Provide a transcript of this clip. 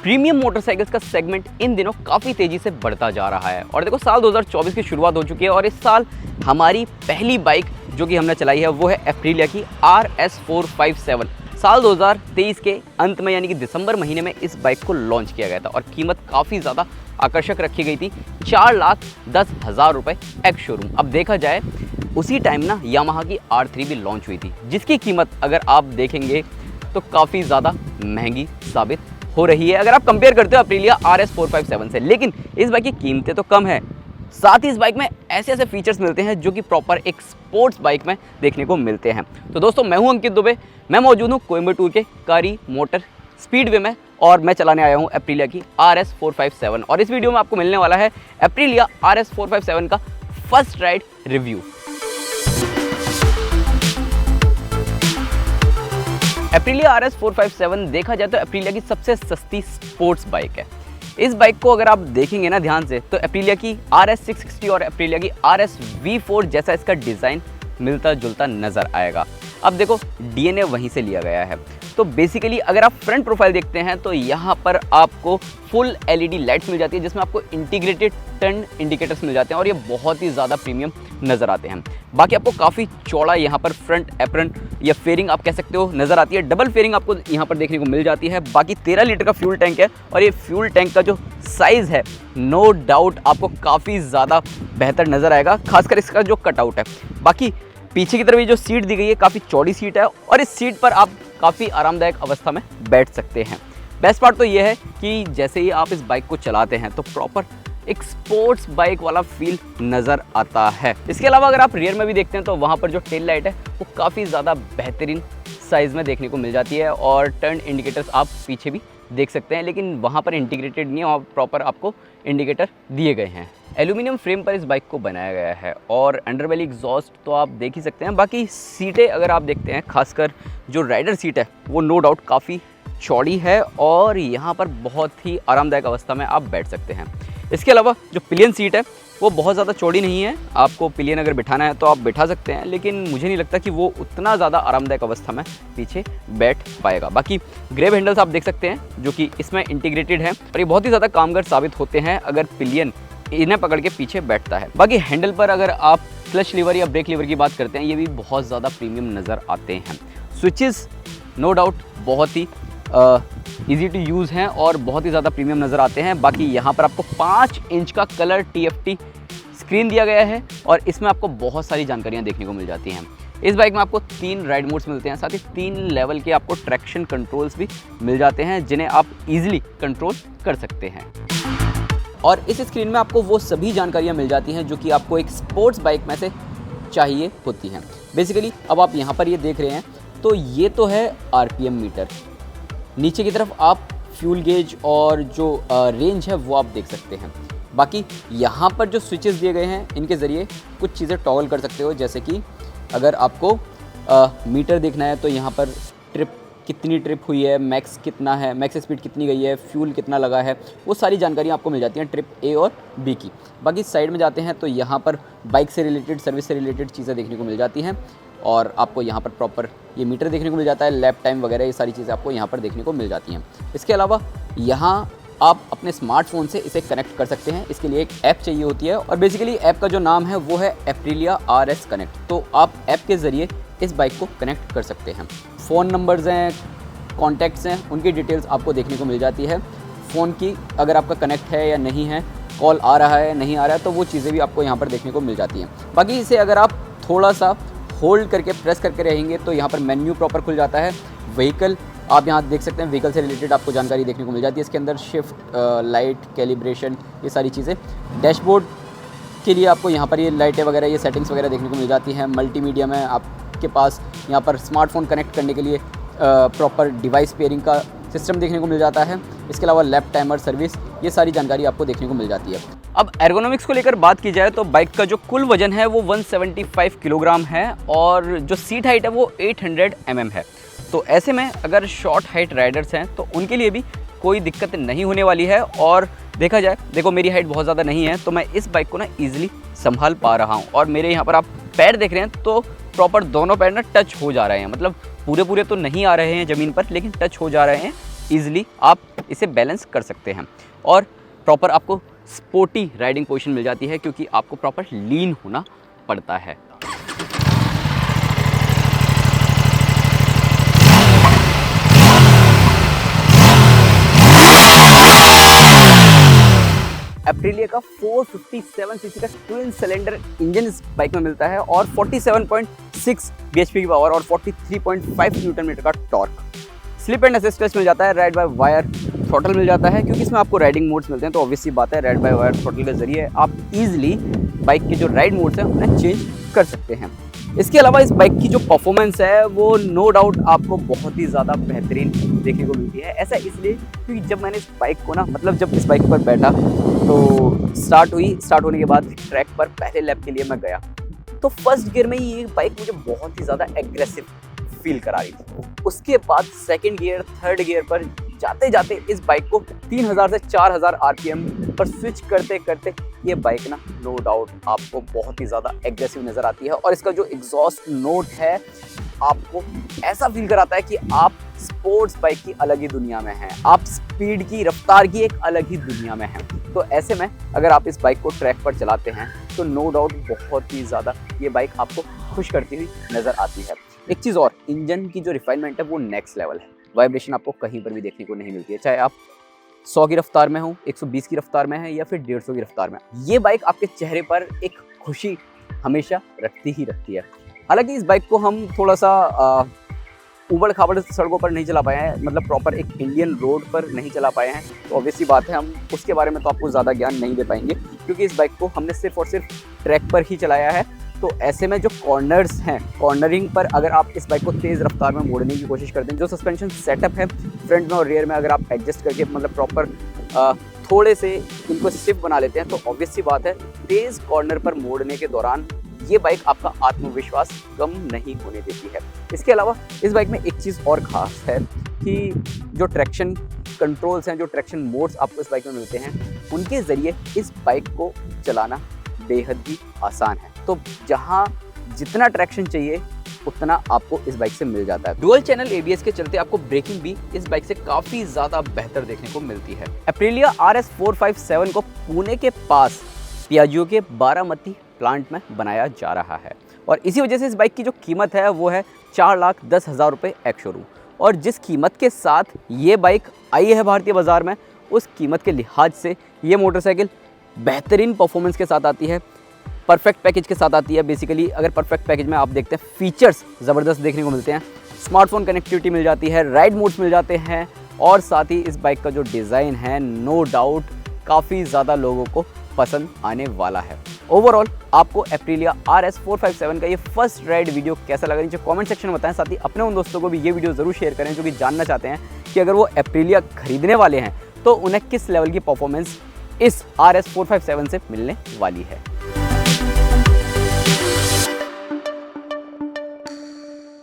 Premium motorcycles का segment in दिनों काफ़ी तेज़ी से बढ़ता जा रहा है। और देखो साल 2024 की शुरुआत हो चुकी है और इस साल हमारी पहली बाइक जो कि हमने चलाई है वो है एप्रिलिया की RS457। साल 2023 के अंत में यानी कि दिसंबर महीने में इस बाइक को लॉन्च किया गया था और कीमत काफ़ी ज़्यादा आकर्षक रखी गई थी, 4,10,000 रुपये एक्स शोरूम। अब देखा जाए उसी टाइम ना यामाहा की R3 भी लॉन्च हुई थी, जिसकी कीमत अगर आप देखेंगे तो काफ़ी ज़्यादा महंगी साबित हो रही है अगर आप कंपेयर करते हो एप्रिलिया RS457 से। लेकिन इस बाइक की कीमतें तो कम है, साथ ही इस बाइक में ऐसे ऐसे फीचर्स मिलते हैं जो कि प्रॉपर एक स्पोर्ट्स बाइक में देखने को मिलते हैं। तो दोस्तों मैं हूं अंकित दुबे, मैं मौजूद हूं कोयम्बटूर के कारी मोटर स्पीडवे में और मैं चलाने आया हूं एप्रिलिया की RS457। और इस वीडियो में आपको मिलने वाला है एप्रिलिया RS457 का first ride review. Aprilia RS457 देखा जाए तो एप्रिलिया की सबसे सस्ती स्पोर्ट्स बाइक है। इस बाइक को अगर आप देखेंगे ना ध्यान से तो एप्रिलिया की RS660 और एप्रिलिया की RS-V4 जैसा इसका डिज़ाइन मिलता जुलता नज़र आएगा। अब देखो DNA वहीं से लिया गया है। तो बेसिकली अगर आप फ्रंट प्रोफाइल देखते हैं तो यहाँ पर आपको फुल LED लाइट्स मिल जाती है, जिसमें आपको इंटीग्रेटेड टर्न इंडिकेटर्स मिल जाते हैं और ये बहुत ही ज़्यादा प्रीमियम नज़र आते हैं। बाकी आपको काफ़ी चौड़ा यहाँ पर फ्रंट एप्रन या फेयरिंग आप कह सकते हो नज़र आती है। डबल फेयरिंग आपको यहाँ पर देखने को मिल जाती है। बाकी 13 लीटर का फ्यूल टैंक है और ये फ्यूल टैंक का जो साइज़ है नो डाउट आपको काफ़ी ज़्यादा बेहतर नज़र आएगा, खासकर इसका जो कटआउट है। बाकी पीछे की तरफ ये जो सीट दी गई है काफ़ी चौड़ी सीट है और इस सीट पर आप काफ़ी आरामदायक अवस्था में बैठ सकते हैं। बेस्ट पार्ट तो ये है कि जैसे ही आप इस बाइक को चलाते हैं तो प्रॉपर एक स्पोर्ट्स बाइक वाला फील नज़र आता है। इसके अलावा अगर आप रियर में भी देखते हैं तो वहाँ पर जो टेल लाइट है वो काफ़ी ज़्यादा बेहतरीन साइज़ में देखने को मिल जाती है और टर्न इंडिकेटर्स आप पीछे भी देख सकते हैं, लेकिन वहाँ पर इंटीग्रेटेड नहीं है और प्रॉपर आपको इंडिकेटर दिए गए हैं। एल्यूमिनियम फ्रेम पर इस बाइक को बनाया गया है और अंडरबेली एग्जॉस्ट तो आप देख ही सकते हैं। बाकी सीटें अगर आप देखते हैं, खासकर जो राइडर सीट है वो नो डाउट काफ़ी चौड़ी है और यहाँ पर बहुत ही आरामदायक अवस्था में आप बैठ सकते हैं। इसके अलावा जो पिलियन सीट है वो बहुत ज़्यादा चौड़ी नहीं है, आपको पिलियन अगर बिठाना है तो आप बिठा सकते हैं, लेकिन मुझे नहीं लगता कि वो उतना ज़्यादा आरामदायक अवस्था में पीछे बैठ पाएगा। बाकी ग्रेब हैंडल्स आप देख सकते हैं जो कि इसमें इंटीग्रेटेड है और ये बहुत ही ज़्यादा कामगार साबित होते हैं अगर पिलियन इन्हें पकड़ के पीछे बैठता है। बाकी हैंडल पर अगर आप क्लच लीवर या ब्रेक लीवर की बात करते हैं, ये भी बहुत ज़्यादा प्रीमियम नज़र आते हैं। स्विचेस नो डाउट बहुत ही ईजी टू यूज़ हैं और बहुत ही ज़्यादा प्रीमियम नज़र आते हैं। बाकी यहाँ पर आपको 5 इंच का कलर TFT स्क्रीन दिया गया है और इसमें आपको बहुत सारी जानकारियाँ देखने को मिल जाती हैं। इस बाइक में आपको 3 राइड मोड्स मिलते हैं, साथ ही 3 लेवल के आपको ट्रैक्शन कंट्रोल्स भी मिल जाते हैं जिन्हें आप ईजिली कंट्रोल कर सकते हैं। और इस स्क्रीन में आपको वो सभी जानकारियाँ मिल जाती हैं जो कि आपको एक स्पोर्ट्स बाइक में से चाहिए होती हैं। बेसिकली अब आप यहाँ पर ये देख रहे हैं तो ये तो है RPM मीटर, नीचे की तरफ आप फ्यूल गेज और जो रेंज है वो आप देख सकते हैं। बाकी यहाँ पर जो स्विचेस दिए गए हैं इनके ज़रिए कुछ चीज़ें टॉगल कर सकते हो, जैसे कि अगर आपको मीटर देखना है तो यहाँ पर ट्रिप कितनी ट्रिप हुई है, मैक्स कितना है, मैक्स स्पीड कितनी गई है, फ्यूल कितना लगा है, वो सारी जानकारी आपको मिल जाती हैं ट्रिप A और B की। बाकी साइड में जाते हैं तो यहाँ पर बाइक से रिलेटेड, सर्विस से रिलेटेड चीज़ें देखने को मिल जाती हैं और आपको यहाँ पर प्रॉपर ये मीटर देखने को मिल जाता है, लैप टाइम वगैरह ये सारी चीज़ें आपको यहाँ पर देखने को मिल जाती हैं। इसके अलावा यहाँ आप अपने स्मार्टफोन से इसे कनेक्ट कर सकते हैं, इसके लिए एक ऐप चाहिए होती है और बेसिकली ऐप का जो नाम है वो है एप्रिलिया RS कनेक्ट। तो आप ऐप के ज़रिए इस बाइक को कनेक्ट कर सकते हैं। फ़ोन नंबर्स हैं, कॉन्टैक्ट्स हैं, उनकी डिटेल्स आपको देखने को मिल जाती है। फ़ोन की अगर आपका कनेक्ट है या नहीं है, कॉल आ रहा है नहीं आ रहा है, तो वो चीज़ें भी आपको यहाँ पर देखने को मिल जाती हैं। बाकी इसे अगर आप थोड़ा सा होल्ड करके प्रेस करके रहेंगे तो यहाँ पर मेन्यू प्रॉपर खुल जाता है। व्हीकल आप यहाँ देख सकते हैं, व्हीकल से रिलेटेड आपको जानकारी देखने को मिल जाती है। इसके अंदर शिफ्ट, लाइट, कैलिब्रेशन, ये सारी चीज़ें। डैशबोर्ड के लिए आपको यहाँ पर ये लाइटें वगैरह, ये सेटिंग्स वगैरह देखने को मिल जाती हैं। मल्टीमीडिया में आपके पास यहाँ पर स्मार्टफोन कनेक्ट करने के लिए प्रॉपर डिवाइस पेयरिंग का सिस्टम देखने को मिल जाता है। इसके अलावा लैप टाइमर, सर्विस, ये सारी जानकारी आपको देखने को मिल जाती है। अब एर्गोनॉमिक्स को लेकर बात की जाए तो बाइक का जो कुल वजन है वो 175 किलोग्राम है और जो सीट हाइट है वो 800 mm है। तो ऐसे में अगर शॉर्ट हाइट राइडर्स हैं तो उनके लिए भी कोई दिक्कत नहीं होने वाली है। और देखा जाए, देखो मेरी हाइट बहुत ज़्यादा नहीं है तो मैं इस बाइक को ना ईजिली संभाल पा रहा हूँ। और मेरे यहाँ पर आप पैर देख रहे हैं तो प्रॉपर दोनों पैर ना टच हो जा रहे हैं, मतलब पूरे तो नहीं आ रहे हैं ज़मीन पर, लेकिन टच हो जा रहे हैं ईजिली। आप इसे बैलेंस कर सकते हैं। और प्रॉपर आपको स्पोर्टी राइडिंग पोजीशन मिल जाती है क्योंकि आपको प्रॉपर लीन होना पड़ता है। एप्रिलिया का 457 सीसी का ट्विन सिलेंडर इंजन इस बाइक में मिलता है और 47.6 bhp की पावर और 43.5 न्यूटन मीटर का टॉर्क। स्लिप एंड असिस्टेंस मिल जाता है, राइड बाय वायर थ्रॉटल मिल जाता है क्योंकि इसमें आपको राइडिंग मोड्स मिलते हैं, तो ऑब्वियस सी बात है राइड बाय वायर थ्रॉटल के जरिए आप इजीली बाइक के जो राइड मोड्स हैं उन्हें चेंज कर सकते हैं। इसके अलावा इस बाइक की जो परफॉर्मेंस है वो नो डाउट आपको बहुत ही ज़्यादा बेहतरीन देखने को मिलती है। ऐसा इसलिए क्योंकि जब मैंने इस बाइक को ना जब इस बाइक पर बैठा तो स्टार्ट होने के बाद ट्रैक पर पहले लैप के लिए मैं गया तो फर्स्ट गियर में ही ये बाइक मुझे बहुत ही ज़्यादा एग्रेसिव फील करा रही थी। उसके बाद सेकंड गियर थर्ड गियर पर जाते जाते इस बाइक को 3000 से 4000 आरपीएम पर स्विच करते करते ये बाइक ना नो डाउट आपको बहुत ही ज़्यादा एग्रेसिव नज़र आती है और इसका जो एग्जॉस्ट नोट है आपको ऐसा फील कराता है कि आप स्पोर्ट्स बाइक की अलग ही दुनिया में हैं, आप स्पीड की रफ्तार की एक अलग ही दुनिया में हैं। तो ऐसे में अगर आप इस बाइक को ट्रैक पर चलाते हैं तो नो डाउट बहुत ही ज़्यादा ये बाइक आपको खुश करती हुई नज़र आती है। एक चीज़ और, इंजन की जो रिफाइनमेंट है वो नेक्स्ट लेवल है। वाइब्रेशन आपको कहीं पर भी देखने को नहीं मिलती है, चाहे आप 100 की रफ्तार में हो, 120 की रफ्तार में है या फिर 150 की रफ्तार में। ये बाइक आपके चेहरे पर एक खुशी हमेशा रखती ही रखती है। हालांकि इस बाइक को हम थोड़ा सा उबड़ खाबड़ सड़कों पर नहीं चला पाए हैं, प्रॉपर एक इंडियन रोड पर नहीं चला पाए हैं, तो ऑब्वियसली बात है हम उसके बारे में तो आपको ज़्यादा ज्ञान नहीं दे पाएंगे क्योंकि इस बाइक को हमने सिर्फ और सिर्फ ट्रैक पर ही चलाया है। तो ऐसे में जो कॉर्नर्स हैं, कॉर्नरिंग पर अगर आप इस बाइक को तेज़ रफ्तार में मोड़ने की कोशिश करते हैं, जो सस्पेंशन सेटअप है फ्रंट में और रियर में अगर आप एडजस्ट करके प्रॉपर थोड़े से इनको स्टिफ बना लेते हैं तो ऑब्वियस सी बात है तेज़ कॉर्नर पर मोड़ने के दौरान ये बाइक आपका आत्मविश्वास कम नहीं होने देती है। इसके अलावा इस बाइक में एक चीज़ और ख़ास है कि जो ट्रैक्शन कंट्रोल्स हैं, जो ट्रैक्शन मोड्स आपको इस बाइक में मिलते हैं, उनके ज़रिए इस बाइक को चलाना बेहद ही आसान है। तो जहाँ जितना ट्रैक्शन चाहिए उतना आपको इस बाइक से मिल जाता है। डुअल चैनल ABS के चलते आपको ब्रेकिंग भी इस बाइक से काफ़ी ज़्यादा बेहतर देखने को मिलती है। एप्रिलिया RS 457 को पुणे के पास पियाजियो के बारामती प्लांट में बनाया जा रहा है और इसी वजह से इस बाइक की जो कीमत है वो है 4,10,000 रुपये एक्स शोरूम। और जिस कीमत के साथ ये बाइक आई है भारतीय बाज़ार में, उस कीमत के लिहाज से ये मोटरसाइकिल बेहतरीन परफॉर्मेंस के साथ आती है, परफेक्ट पैकेज के साथ आती है। बेसिकली अगर परफेक्ट पैकेज में आप देखते हैं फीचर्स ज़बरदस्त देखने को मिलते हैं, स्मार्टफोन कनेक्टिविटी मिल जाती है, राइड मोड्स मिल जाते हैं और साथ ही इस बाइक का जो डिज़ाइन है नो डाउट काफ़ी ज़्यादा लोगों को पसंद आने वाला है। ओवरऑल आपको एप्रिलिया RS 457 का ये फर्स्ट राइड वीडियो कैसा लगा नीचे कमेंट सेक्शन में बताएं। साथ ही अपने उन दोस्तों को भी ये वीडियो ज़रूर शेयर करें जो कि जानना चाहते हैं कि अगर वो एप्रिलिया खरीदने वाले हैं तो उन्हें किस लेवल की परफॉर्मेंस इस RS 457 से मिलने वाली है।